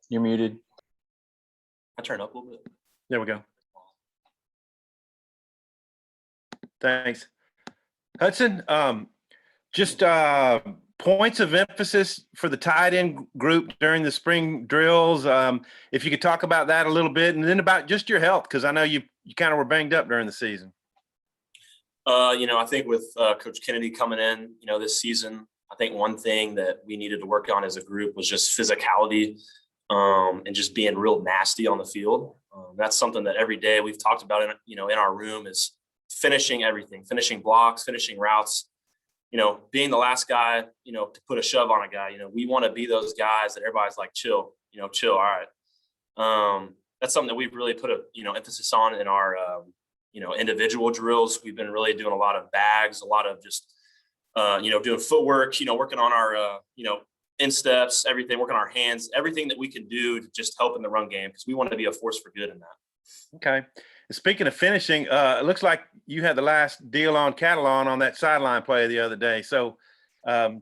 You're muted. I turn up a little bit. There we go. Thanks. Hudson, just points of emphasis for the tight end group during the spring drills. If you could talk about that a little bit, and then about just your health, because I know you kind of were banged up during the season. I think with Coach Kennedy coming in, this season, I think one thing that we needed to work on as a group was just physicality and just being real nasty on the field. That's something that every day we've talked about in our room is finishing everything, finishing blocks, finishing routes, being the last guy, to put a shove on a guy. We want to be those guys that everybody's like, chill. All right. That's something that we've really put emphasis on in our, individual drills. We've been really doing a lot of bags, a lot of just, doing footwork, working on our, insteps, everything, working on our hands, everything that we can do to just help in the run game, because we want to be a force for good in that. Okay. Speaking of finishing, it looks like you had the last deal on Catalan on that sideline play the other day. So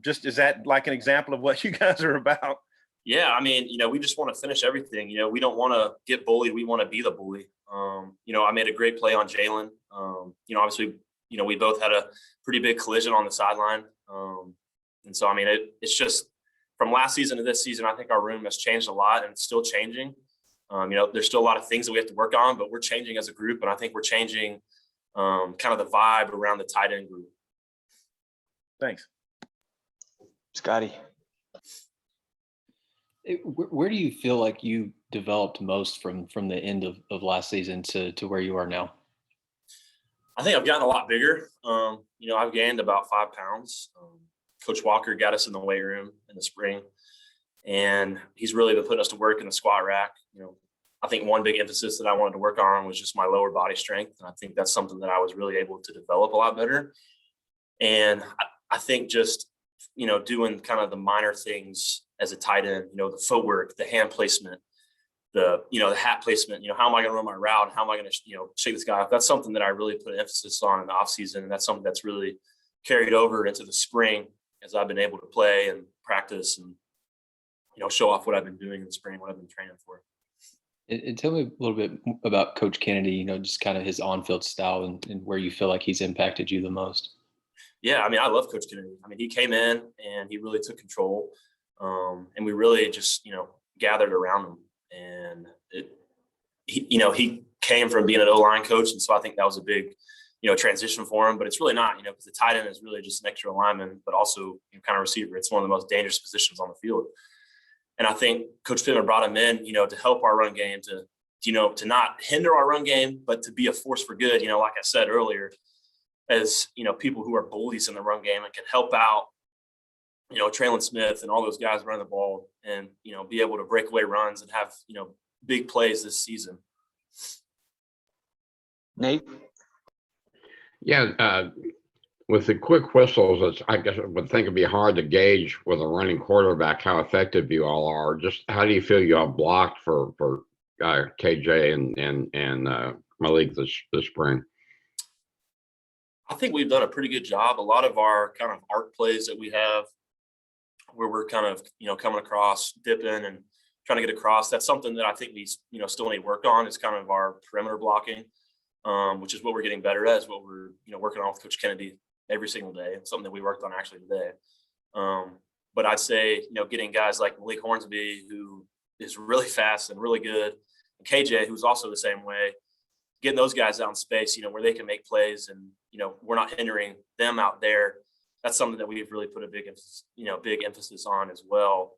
just is that like an example of what you guys are about? Yeah, I mean, we just want to finish everything. We don't want to get bullied. We want to be the bully. I made a great play on Jalen. Obviously, we both had a pretty big collision on the sideline. And so, I mean, it's just from last season to this season, I think our room has changed a lot, and it's still changing. There's still a lot of things that we have to work on, but we're changing as a group. And I think we're changing kind of the vibe around the tight end group. Thanks. Scotty. Where do you feel like you developed most from the end of last season to where you are now? I think I've gotten a lot bigger. I've gained about 5 pounds. Coach Walker got us in the weight room in the spring, and he's really been putting us to work in the squat rack. I think one big emphasis that I wanted to work on was just my lower body strength. And I think that's something that I was really able to develop a lot better. And I think just, doing kind of the minor things as a tight end, the footwork, the hand placement, the hat placement, how am I going to run my route? How am I going to, shake this guy off? That's something that I really put emphasis on in the off season. And that's something that's really carried over into the spring as I've been able to play and practice and, show off what I've been doing in the spring, what I've been training for. And tell me a little bit about Coach Kennedy, just kind of his on-field style and where you feel like he's impacted you the most. Yeah, I mean, I love Coach Kennedy. I mean, he came in and he really took control. And we really just, gathered around him. And he came from being an O-line coach. And so I think that was a big, transition for him. But it's really not, because the tight end is really just an extra lineman, but also kind of receiver. It's one of the most dangerous positions on the field. And I think Coach Pittman brought him in, to help our run game, to not hinder our run game, but to be a force for good, like I said earlier, as, people who are bullies in the run game and can help out, Traylon Smith and all those guys running the ball and, be able to break away runs and have, big plays this season. Nate? Yeah, with the quick whistles, I guess I would think it'd be hard to gauge with a running quarterback how effective you all are. Just how do you feel you all blocked for KJ and Malik this spring? I think we've done a pretty good job. A lot of our kind of arc plays that we have where we're kind of, coming across, dipping and trying to get across. That's something that I think we, still need to work on. Is kind of our perimeter blocking, which is what we're getting better at, is what we're, working on with Coach Kennedy every single day. It's something that we worked on actually today. But I'd say, getting guys like Malik Hornsby, who is really fast and really good, and KJ, who's also the same way, getting those guys out in space, where they can make plays and, we're not hindering them out there. That's something that we've really put a big emphasis on as well.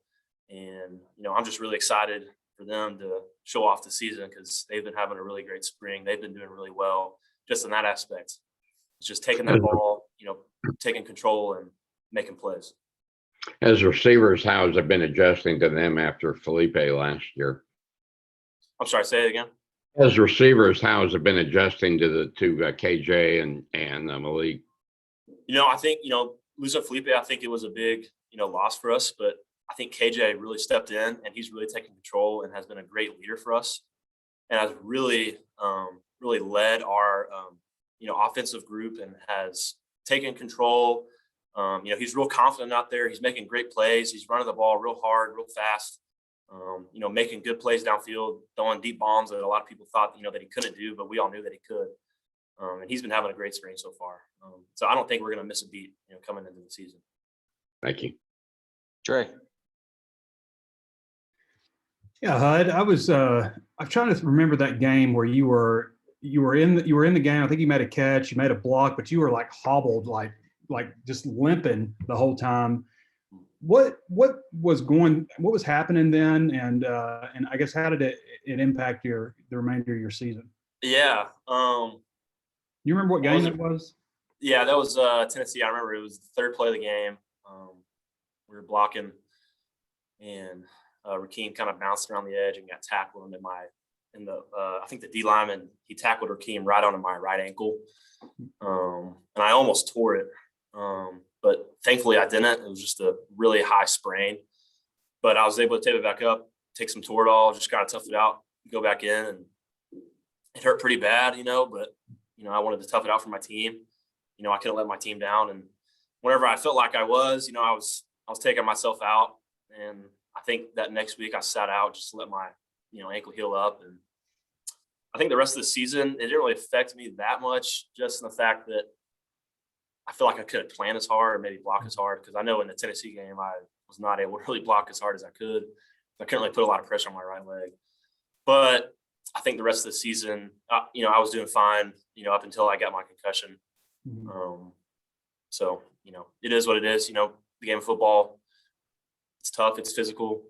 And, I'm just really excited for them to show off the season because they've been having a really great spring. They've been doing really well just in that aspect. It's just taking that ball, taking control and making plays. As receivers, how has it been adjusting to them after Felipe last year? I'm sorry, say it again. As receivers, how has it been adjusting to KJ and Malik? I think, losing Felipe, I think it was a big, loss for us, but I think KJ really stepped in and he's really taken control and has been a great leader for us. And has really, really led our, offensive group and has taken control. He's real confident out there. He's making great plays. He's running the ball real hard, real fast. Making good plays downfield, throwing deep bombs that a lot of people thought, that he couldn't do, but we all knew that he could. And he's been having a great spring so far. So I don't think we're going to miss a beat, coming into the season. Thank you. Dre. Yeah, Hud. I'm trying to remember that game where you were in the game. I think you made a catch, you made a block, but you were like hobbled, like just limping the whole time. What was happening then, and I guess how did it impact the remainder of your season? Yeah. You remember what game it was? Yeah, that was Tennessee. I remember it was the third play of the game. We were blocking, and Rakeem kind of bounced around the edge and got tackled I think the D lineman, he tackled Rakeem right onto my right ankle. And I almost tore it. But thankfully I didn't. It was just a really high sprain. But I was able to tape it back up, take some Toradol, just kind of toughed it out, go back in, and it hurt pretty bad, but I wanted to tough it out for my team. I couldn't let my team down. And whenever I felt like I was taking myself out. And I think that next week I sat out just to let my, ankle heal up. And I think the rest of the season, it didn't really affect me that much, just in the fact that I feel like I couldn't plan as hard or maybe block as hard, because I know in the Tennessee game, I was not able to really block as hard as I could. I couldn't really put a lot of pressure on my right leg. But I think the rest of the season, I was doing fine, up until I got my concussion. Mhm. So, it is what it is. The game of football, it's tough, it's physical.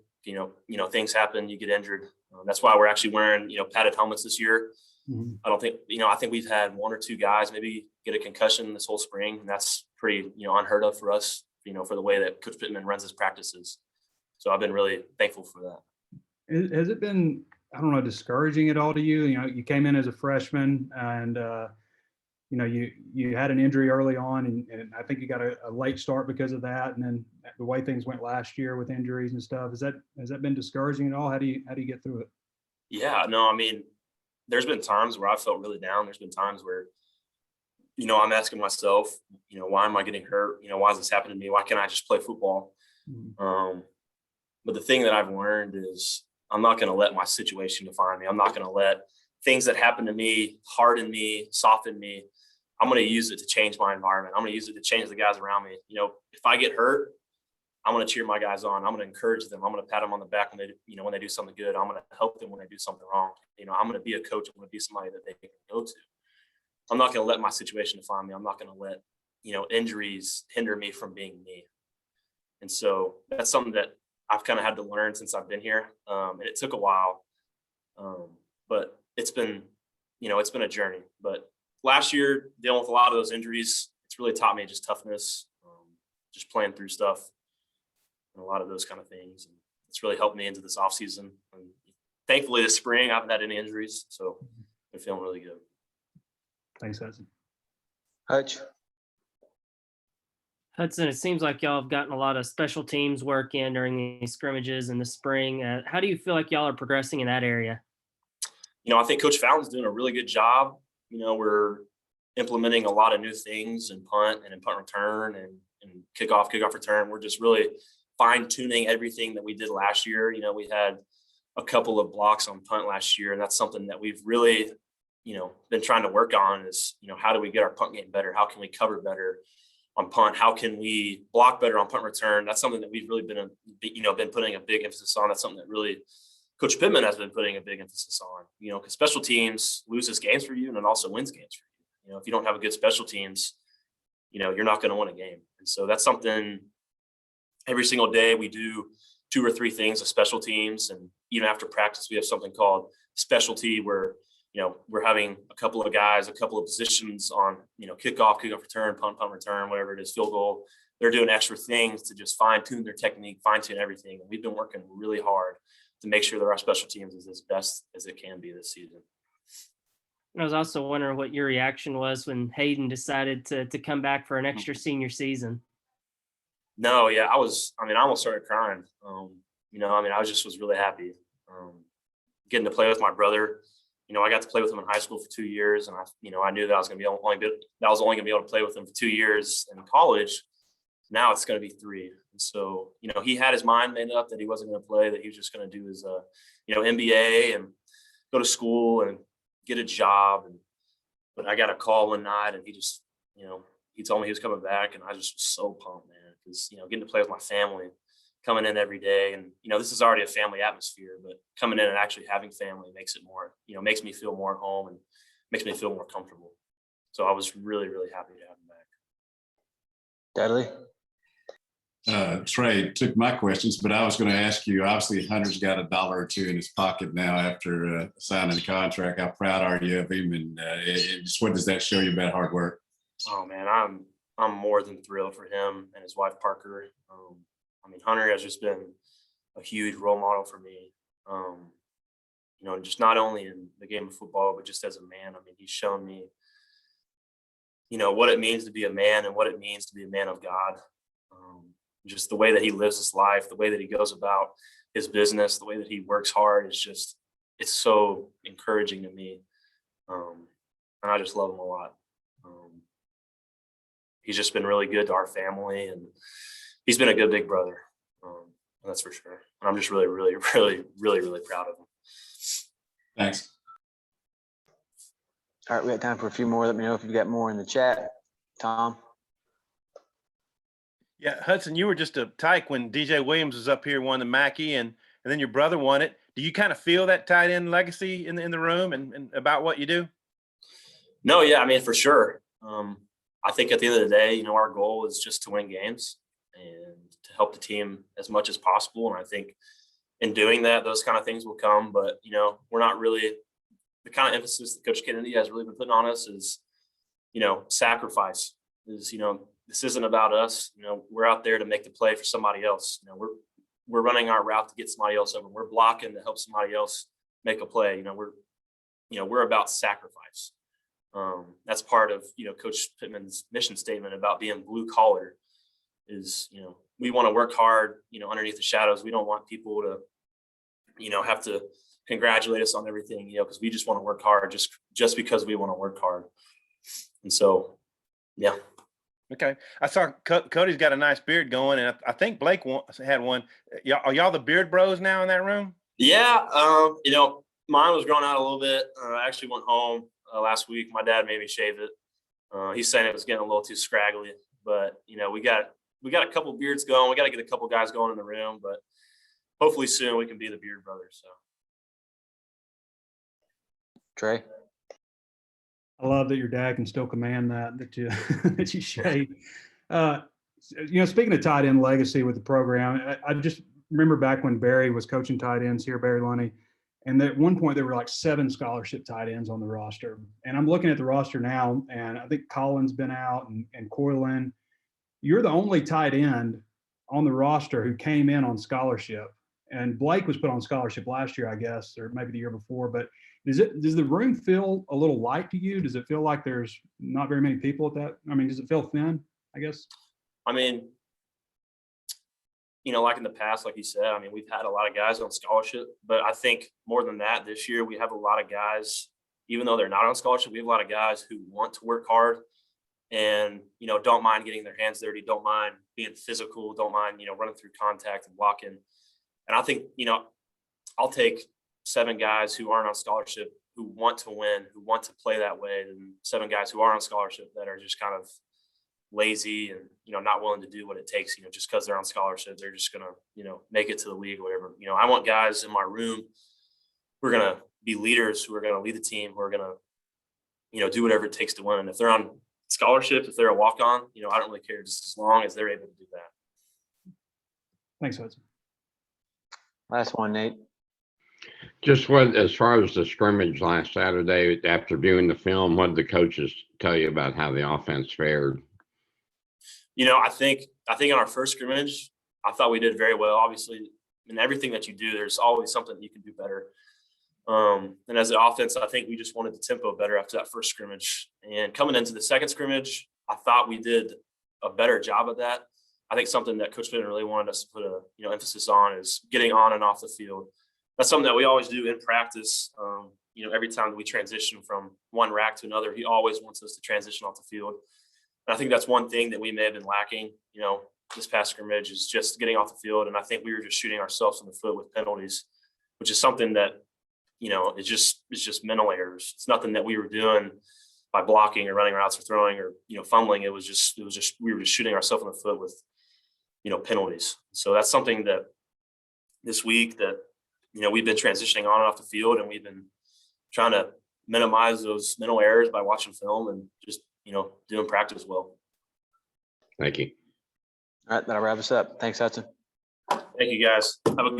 Things happen, you get injured. That's why we're actually wearing, padded helmets this year. Mhm. I don't think, I think we've had one or two guys maybe get a concussion this whole spring, and that's pretty, unheard of for us, for the way that Coach Pittman runs his practices. So I've been really thankful for that. Has it been, I don't know, discouraging at all to you? You came in as a freshman, and you had an injury early on, and I think you got a late start because of that. And then the way things went last year with injuries and stuff, has that been discouraging at all? How do you get through it? Yeah, no, I mean, there's been times where I felt really down. There's been times where, I'm asking myself, why am I getting hurt? Why is this happening to me? Why can't I just play football? Mhm. But the thing that I've learned is I'm not going to let my situation define me. I'm not going to let things that happen to me harden me, soften me. I'm going to use it to change my environment. I'm going to use it to change the guys around me. If I get hurt, I'm going to cheer my guys on. I'm going to encourage them. I'm going to pat them on the back when they do something good. I'm going to help them when they do something wrong. I'm going to be a coach. I'm going to be somebody that they can go to. I'm not going to let my situation define me. I'm not going to let, injuries hinder me from being me. And so that's something that I've kind of had to learn since I've been here. And it took a while, but it's been a journey. But last year, dealing with a lot of those injuries, it's really taught me just toughness, just playing through stuff, and a lot of those kind of things. And it's really helped me into this off season. And thankfully, this spring, I haven't had any injuries, so I'm feeling really good. Thanks, Hudson. Hutch. Hudson, it seems like y'all have gotten a lot of special teams work in during these scrimmages in the spring. How do you feel like y'all are progressing in that area? I think Coach Fountain's doing a really good job. We're implementing a lot of new things in punt and in punt return and kickoff return. We're just really fine tuning everything that we did last year. We had a couple of blocks on punt last year, and that's something that we've really, been trying to work on is, how do we get our punt game better? How can we cover better on punt? How can we block better on punt return? That's something that we've really been putting a big emphasis on. That's something that really Coach Pittman has been putting a big emphasis on, because special teams loses games for you and it also wins games for you. If you don't have a good special teams, you're not going to win a game. And so that's something every single day we do 2 or 3 things of special teams. And even after practice, we have something called specialty where, we're having a couple of guys, a couple of positions on, kickoff return, punt return, whatever it is, field goal. They're doing extra things to just fine tune their technique, fine tune everything. And we've been working really hard to make sure that our special teams is as best as it can be this season. I was also wondering what your reaction was when Hayden decided to come back for an extra senior season. No, yeah, I almost started crying. I was really happy. Getting to play with my brother. I got to play with him in high school for 2 years, and I knew that I was only going to be able to play with him for 2 years in college. Now it's going to be 3. And so, he had his mind made up that he wasn't going to play, that he was just going to do his, MBA and go to school and get a job. But I got a call one night and he just, he told me he was coming back, and I just was so pumped, man, because, getting to play with my family, coming in every day. And, this is already a family atmosphere, but coming in and actually having family makes it more, makes me feel more at home and makes me feel more comfortable. So I was really, really happy to have him back. Dudley? Trey took my questions, but I was going to ask you, obviously Hunter's got $1 or $2 in his pocket now after signing the contract. How proud are you of him? And just what does that show you about hard work? Oh man, I'm more than thrilled for him and his wife, Parker. Hunter has just been a huge role model for me. Just not only in the game of football, but just as a man. He's shown me, what it means to be a man and what it means to be a man of God. Just the way that he lives his life, the way that he goes about his business, the way that he works hard is just, it's so encouraging to me. And I just love him a lot. He's just been really good to our family, and he's been a good big brother. That's for sure. And I'm just really, really, really, really, really proud of him. Thanks. All right, we got time for a few more. Let me know if you've got more in the chat. Tom? Yeah, Hudson, you were just a tyke when DJ Williams was up here, won the Mackey, and then your brother won it. Do you kind of feel that tight end legacy in the room and about what you do? No, yeah, for sure. I think at the end of the day, our goal is just to win games and to help the team as much as possible. And I think in doing that, those kind of things will come. But, we're not really – the kind of emphasis that Coach Kennedy has really been putting on us is, sacrifice is, this isn't about us. We're out there to make the play for somebody else. We're running our route to get somebody else over. We're blocking to help somebody else make a play. We're about sacrifice. That's part of, Coach Pittman's mission statement about being blue collar is, we want to work hard, underneath the shadows. We don't want people to, have to congratulate us on everything, because we just want to work hard just because we want to work hard. And so, yeah. Okay. I saw Cody's got a nice beard going, and I think Blake had one. Are y'all the beard bros now in that room? Yeah. Mine was growing out a little bit. I actually went home last week. My dad made me shave it. He's saying it was getting a little too scraggly, but we got a couple beards going. We got to get a couple guys going in the room, but hopefully soon we can be the beard brothers. So. Trey? I love that your dad can still command that you that you shave. Speaking of tight end legacy with the program, I just remember back when Barry was coaching tight ends here, Barry Lunny, and at one point there were like 7 scholarship tight ends on the roster. And I'm looking at the roster now, and I think Colin's been out and Coylin. You're the only tight end on the roster who came in on scholarship. And Blake was put on scholarship last year, I guess, or maybe the year before. But does the room feel a little light to you? Does it feel like there's not very many people at that? Does it feel thin, I guess? Like in the past, like you said, we've had a lot of guys on scholarship, but I think more than that, this year we have a lot of guys, even though they're not on scholarship, we have a lot of guys who want to work hard and, don't mind getting their hands dirty, don't mind being physical, don't mind, running through contact and blocking. And I think, I'll take 7 guys who aren't on scholarship, who want to win, who want to play that way, and 7 guys who are on scholarship that are just kind of lazy and, not willing to do what it takes, just because they're on scholarship. They're just going to, make it to the league or whatever. I want guys in my room who are going to be leaders, who are going to lead the team, who are going to, do whatever it takes to win. And if they're on scholarship, if they're a walk-on, I don't really care, just as long as they're able to do that. Thanks, Hudson. Last one, Nate. Just as far as the scrimmage last Saturday, after viewing the film, what did the coaches tell you about how the offense fared? I think in our first scrimmage, I thought we did very well. Obviously, in everything that you do, there's always something that you can do better. And as an offense, I think we just wanted the tempo better after that first scrimmage. And coming into the second scrimmage, I thought we did a better job of that. I think something that Coach Finn really wanted us to put a emphasis on is getting on and off the field. That's something that we always do in practice. Every time that we transition from one rack to another, he always wants us to transition off the field. And I think that's one thing that we may have been lacking. this past scrimmage is just getting off the field. And I think we were just shooting ourselves in the foot with penalties, which is something that, it's just mental errors. It's nothing that we were doing by blocking or running routes or throwing or, fumbling. We were just shooting ourselves in the foot with, penalties. So that's something that this week that, we've been transitioning on and off the field, and we've been trying to minimize those mental errors by watching film and just, doing practice well. Thank you. All right, that'll wrap us up. Thanks, Hudson. Thank you, guys. Have a good